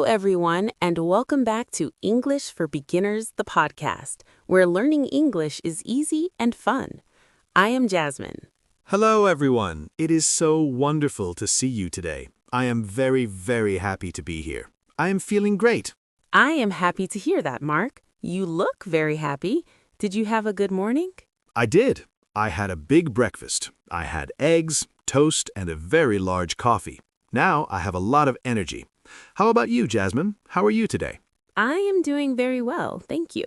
everyone, and welcome back to English for Beginners, the podcast, where learning English is easy and fun. I am Jasmine. Hello, everyone. It is so wonderful to see you today. I am very, very happy to be here. I am feeling great. I am happy to hear that, Mark. You look very happy. Did you have a good morning? I did. I had a big breakfast. I had eggs, toast, and a very large coffee. Now I have a lot of energy. How about you, Jasmine? How are you today? I am doing very well, thank you.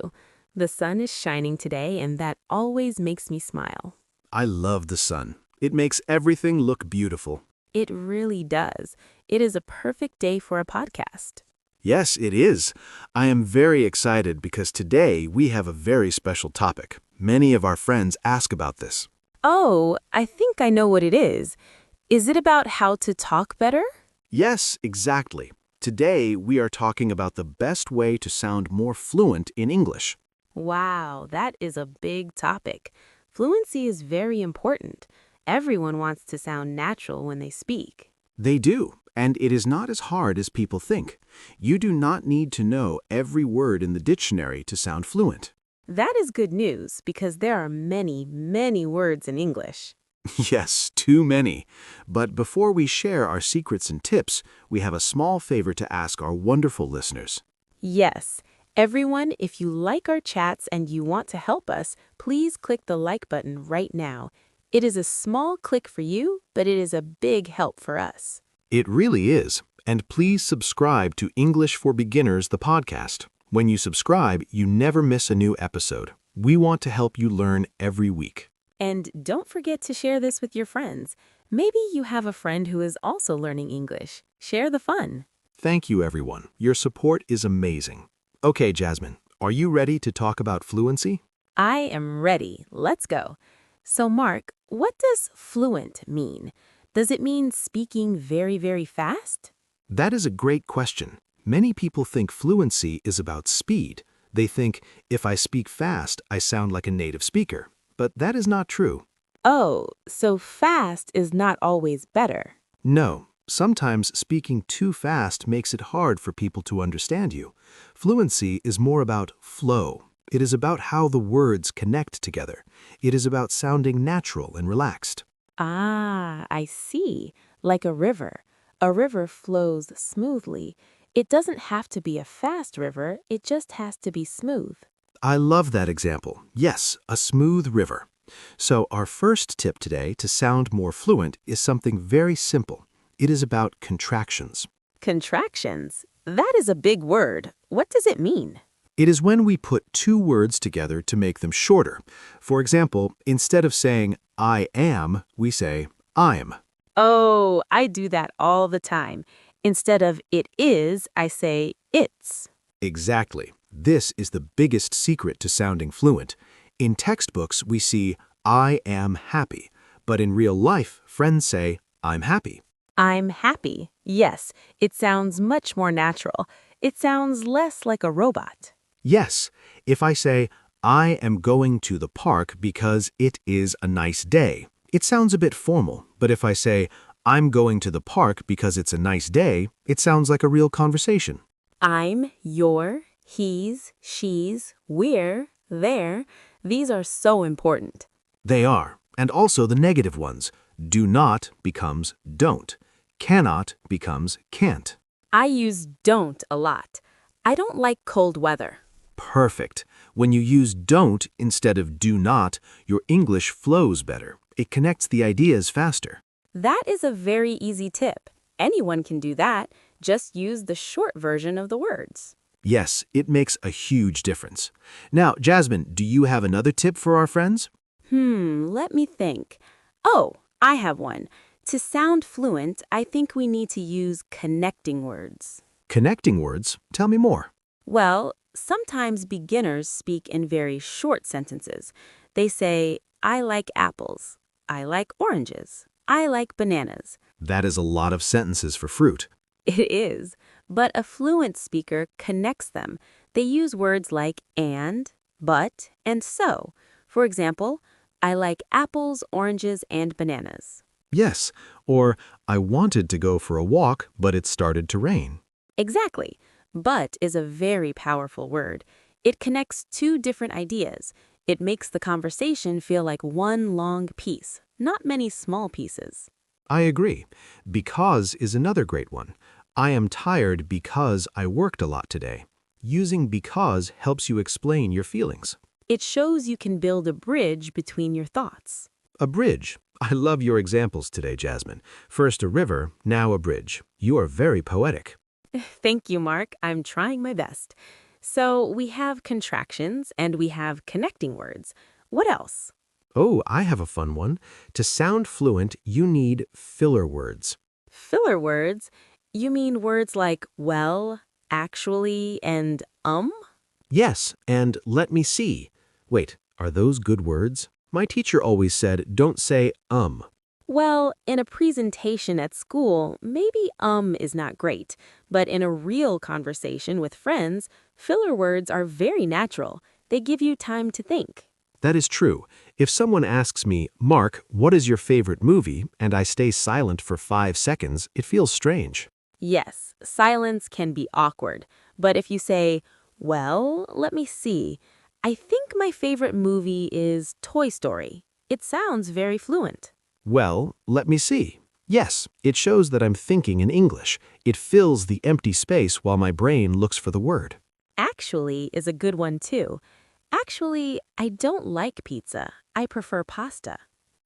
The sun is shining today, and that always makes me smile. I love the sun. It makes everything look beautiful. It really does. It is a perfect day for a podcast. Yes, it is. I am very excited because today we have a very special topic. Many of our friends ask about this. Oh, I think I know what it is. Is it about how to talk better? Yes, exactly. Today we are talking about the best way to sound more fluent in English. Wow, that is a big topic. Fluency is very important. Everyone wants to sound natural when they speak. They do, and it is not as hard as people think. You do not need to know every word in the dictionary to sound fluent. That is good news because there are many, many words in English. Yes, too many. But before we share our secrets and tips, we have a small favor to ask our wonderful listeners. Yes, everyone, if you like our chats and you want to help us, please click the like button right now. It is a small click for you, but it is a big help for us. It really is. And please subscribe to English for Beginners, the podcast. When you subscribe, you never miss a new episode. We want to help you learn every week. And don't forget to share this with your friends. Maybe you have a friend who is also learning English. Share the fun. Thank you, everyone. Your support is amazing. Okay, Jasmine, are you ready to talk about fluency? I am ready. Let's go. So, Mark, what does fluent mean? Does it mean speaking very, very fast? That is a great question. Many people think fluency is about speed. They think, if I speak fast, I sound like a native speaker. But that is not true. Oh, so fast is not always better. No, sometimes speaking too fast makes it hard for people to understand you. Fluency is more about flow. It is about how the words connect together. It is about sounding natural and relaxed. Ah, I see. Like a river. A river flows smoothly. It doesn't have to be a fast river, it just has to be smooth. I love that example. Yes, a smooth river. So our first tip today to sound more fluent is something very simple. It is about contractions. Contractions? That is a big word. What does it mean? It is when we put two words together to make them shorter. For example, instead of saying I am, we say I'm. Oh, I do that all the time. Instead of it is, I say it's. Exactly. This is the biggest secret to sounding fluent. In textbooks, we see I am happy, but in real life, friends say I'm happy. I'm happy. Yes, it sounds much more natural. It sounds less like a robot. Yes, if I say I am going to the park because it is a nice day, it sounds a bit formal, but if I say I'm going to the park because it's a nice day, it sounds like a real conversation. I'm, your, he's, she's, we're, their. These are so important. They are, and also the negative ones. Do not becomes don't. Cannot becomes can't. I use don't a lot. I don't like cold weather. Perfect. When you use don't instead of do not, your English flows better. It connects the ideas faster. That is a very easy tip. Anyone can do that. Just use the short version of the words. Yes, it makes a huge difference. Now, Jasmine, do you have another tip for our friends? Let me think. Oh, I have one. To sound fluent, I think we need to use connecting words. Connecting words? Tell me more. Well, sometimes beginners speak in very short sentences. They say, I like apples. I like oranges. I like bananas. That is a lot of sentences for fruit. It is, but a fluent speaker connects them. They use words like and, but, and so. For example, I like apples, oranges, and bananas. Yes, or I wanted to go for a walk, but it started to rain. Exactly. But is a very powerful word. It connects two different ideas. It makes the conversation feel like one long piece, not many small pieces. I agree. Because is another great one. I am tired because I worked a lot today. Using because helps you explain your feelings. It shows you can build a bridge between your thoughts. A bridge. I love your examples today, Jasmine. First a river, now a bridge. You are very poetic. Thank you, Mark. I'm trying my best. So we have contractions and we have connecting words. What else? Oh, I have a fun one. To sound fluent, you need filler words. Filler words? You mean words like well, actually, and Yes, and let me see. Wait, are those good words? My teacher always said, don't say. Well, in a presentation at school, maybe is not great, but in a real conversation with friends, filler words are very natural. They give you time to think. That is true. If someone asks me, Mark, what is your favorite movie, and I stay silent for 5 seconds, it feels strange. Yes, silence can be awkward, but if you say, well, let me see, I think my favorite movie is Toy Story. It sounds very fluent. Well, let me see. Yes, it shows that I'm thinking in English. It fills the empty space while my brain looks for the word. Actually is a good one too. Actually, I don't like pizza. I prefer pasta.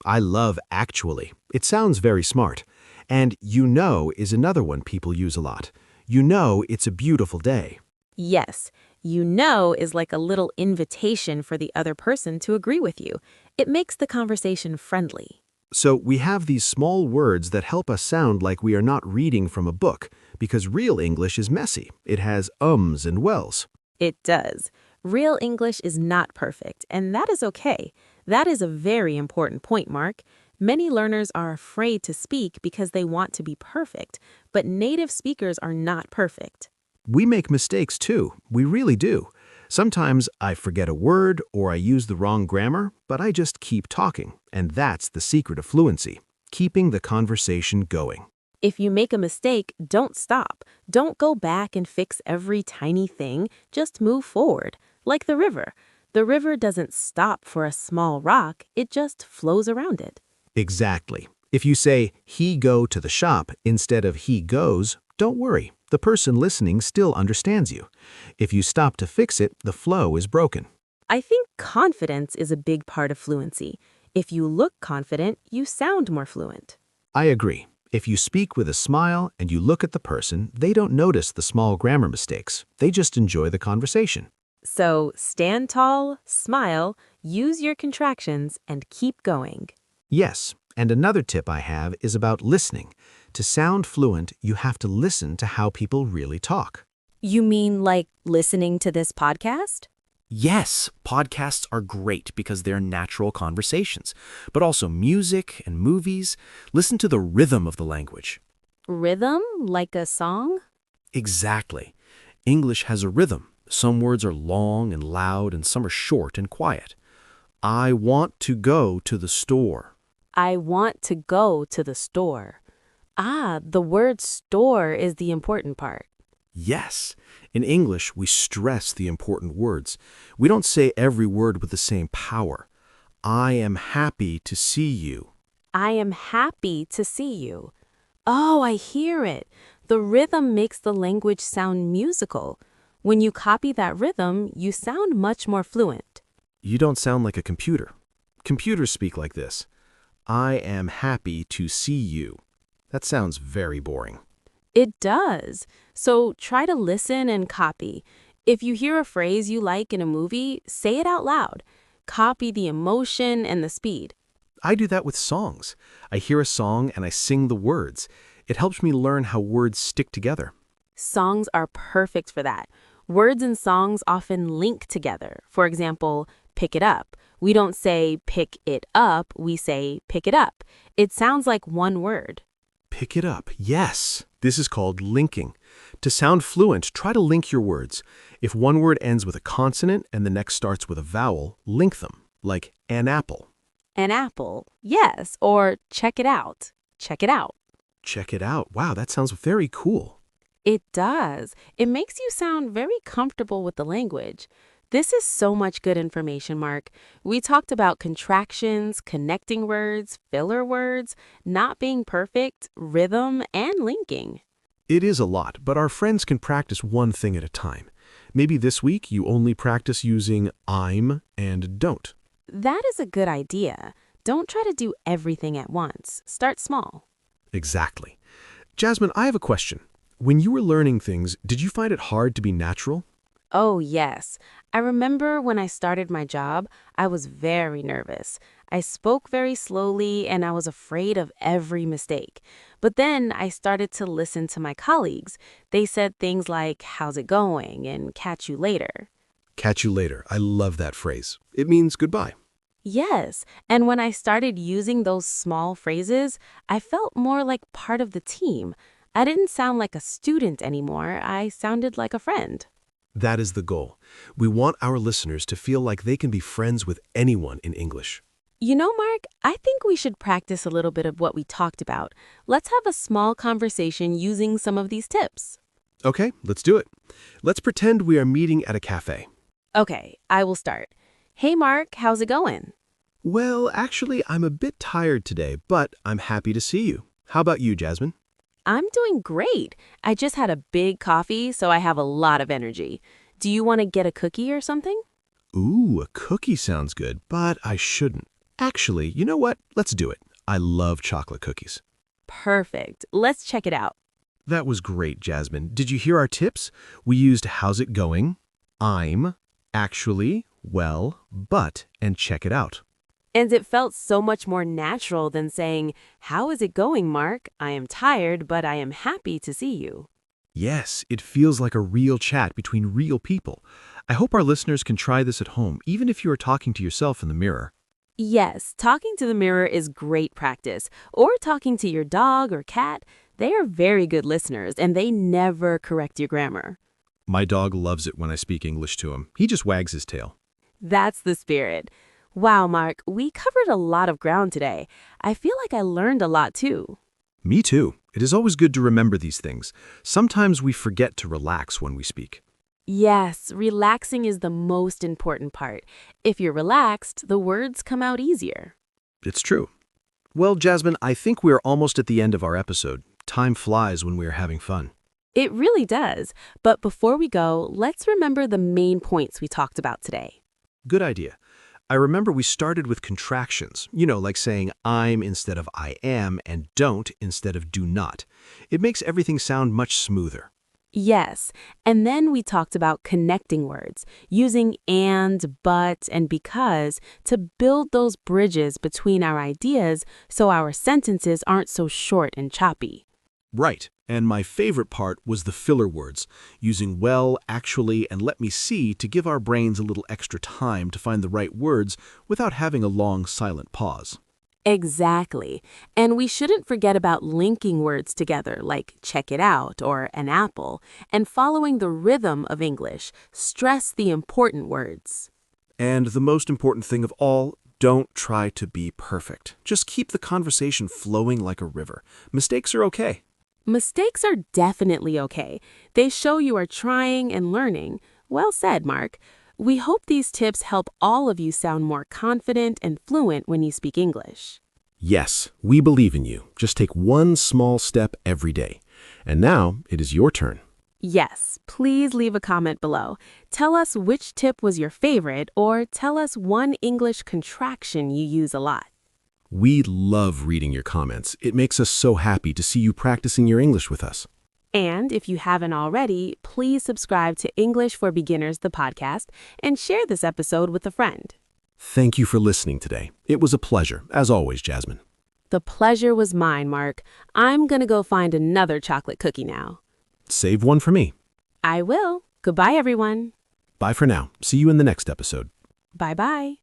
I love actually. It sounds very smart. And you know is another one people use a lot. You know it's a beautiful day. Yes, you know is like a little invitation for the other person to agree with you. It makes the conversation friendly. So we have these small words that help us sound like we are not reading from a book, because real English is messy. It has ums and wells. It does. Real English is not perfect, and that is okay. That is a very important point, Mark. Many learners are afraid to speak because they want to be perfect, but native speakers are not perfect. We make mistakes too. We really do. Sometimes I forget a word or I use the wrong grammar, but I just keep talking. And that's the secret of fluency, keeping the conversation going. If you make a mistake, don't stop. Don't go back and fix every tiny thing. Just move forward. Like the river. The river doesn't stop for a small rock. It just flows around it. Exactly. If you say, he go to the shop instead of he goes, don't worry. The person listening still understands you. If you stop to fix it, the flow is broken. I think confidence is a big part of fluency. If you look confident, you sound more fluent. I agree. If you speak with a smile and you look at the person, they don't notice the small grammar mistakes. They just enjoy the conversation. So stand tall, smile, use your contractions, and keep going. Yes, and another tip I have is about listening. To sound fluent, you have to listen to how people really talk. You mean like listening to this podcast? Yes, podcasts are great because they're natural conversations, but also music and movies. Listen to the rhythm of the language. Rhythm, like a song? Exactly. English has a rhythm. Some words are long and loud, and some are short and quiet. I want to go to the store. I want to go to the store. Ah, the word store is the important part. Yes. In English, we stress the important words. We don't say every word with the same power. I am happy to see you. I am happy to see you. Oh, I hear it. The rhythm makes the language sound musical. When you copy that rhythm, you sound much more fluent. You don't sound like a computer. Computers speak like this. I am happy to see you. That sounds very boring. It does. So try to listen and copy. If you hear a phrase you like in a movie, say it out loud. Copy the emotion and the speed. I do that with songs. I hear a song and I sing the words. It helps me learn how words stick together. Songs are perfect for that. Words and songs often link together. For example, pick it up. We don't say pick it up, we say pick it up. It sounds like one word. Pick it up. Yes. This is called linking. To sound fluent, try to link your words. If one word ends with a consonant and the next starts with a vowel, link them, like an apple. An apple, yes, or check it out. Check it out. Check it out. Wow, that sounds very cool. It does. It makes you sound very comfortable with the language. This is so much good information, Mark. We talked about contractions, connecting words, filler words, not being perfect, rhythm, and linking. It is a lot, but our friends can practice one thing at a time. Maybe this week you only practice using I'm and don't. That is a good idea. Don't try to do everything at once. Start small. Exactly. Jasmine, I have a question. When you were learning things, did you find it hard to be natural? Oh, yes. I remember when I started my job, I was very nervous. I spoke very slowly and I was afraid of every mistake. But then I started to listen to my colleagues. They said things like, "How's it going?" and "Catch you later." Catch you later. I love that phrase. It means goodbye. Yes, and when I started using those small phrases, I felt more like part of the team. I didn't sound like a student anymore. I sounded like a friend. That is the goal. We want our listeners to feel like they can be friends with anyone in English. You know, Mark, I think we should practice a little bit of what we talked about. Let's have a small conversation using some of these tips. Okay, let's do it. Let's pretend we are meeting at a cafe. Okay, I will start. Hey, Mark, how's it going? Well, actually, I'm a bit tired today, but I'm happy to see you. How about you, Jasmine? I'm doing great. I just had a big coffee, so I have a lot of energy. Do you want to get a cookie or something? Ooh, a cookie sounds good, but I shouldn't. Actually, you know what? Let's do it. I love chocolate cookies. Perfect. Let's check it out. That was great, Jasmine. Did you hear our tips? We used how's it going, I'm, actually, well, but, and check it out. And it felt so much more natural than saying, "How is it going, Mark? I am tired, but I am happy to see you." Yes, it feels like a real chat between real people. I hope our listeners can try this at home, even if you are talking to yourself in the mirror. Yes, talking to the mirror is great practice. Or talking to your dog or cat. They are very good listeners, and they never correct your grammar. My dog loves it when I speak English to him. He just wags his tail. That's the spirit. Wow, Mark, we covered a lot of ground today. I feel like I learned a lot too. Me too. It is always good to remember these things. Sometimes we forget to relax when we speak. Yes, relaxing is the most important part. If you're relaxed, the words come out easier. It's true. Well, Jasmine, I think we're almost at the end of our episode. Time flies when we are having fun. It really does. But before we go, let's remember the main points we talked about today. Good idea. I remember we started with contractions, like saying I'm instead of I am and don't instead of do not. It makes everything sound much smoother. Yes, and then we talked about connecting words, using and, but, and because to build those bridges between our ideas so our sentences aren't so short and choppy. Right, and my favorite part was the filler words, using well, actually, and let me see to give our brains a little extra time to find the right words without having a long silent pause. Exactly. And we shouldn't forget about linking words together like check it out or an apple, and following the rhythm of English. Stress the important words. And the most important thing of all, don't try to be perfect. Just keep the conversation flowing like a river. Mistakes are okay. Mistakes are definitely okay. They show you are trying and learning. Well said, Mark. We hope these tips help all of you sound more confident and fluent when you speak English. Yes, we believe in you. Just take one small step every day. And now it is your turn. Yes, please leave a comment below. Tell us which tip was your favorite, or tell us one English contraction you use a lot. We love reading your comments. It makes us so happy to see you practicing your English with us. And if you haven't already, please subscribe to English for Beginners, the podcast, and share this episode with a friend. Thank you for listening today. It was a pleasure, as always, Jasmine. The pleasure was mine, Mark. I'm gonna go find another chocolate cookie now. Save one for me. I will. Goodbye, everyone. Bye for now. See you in the next episode. Bye-bye.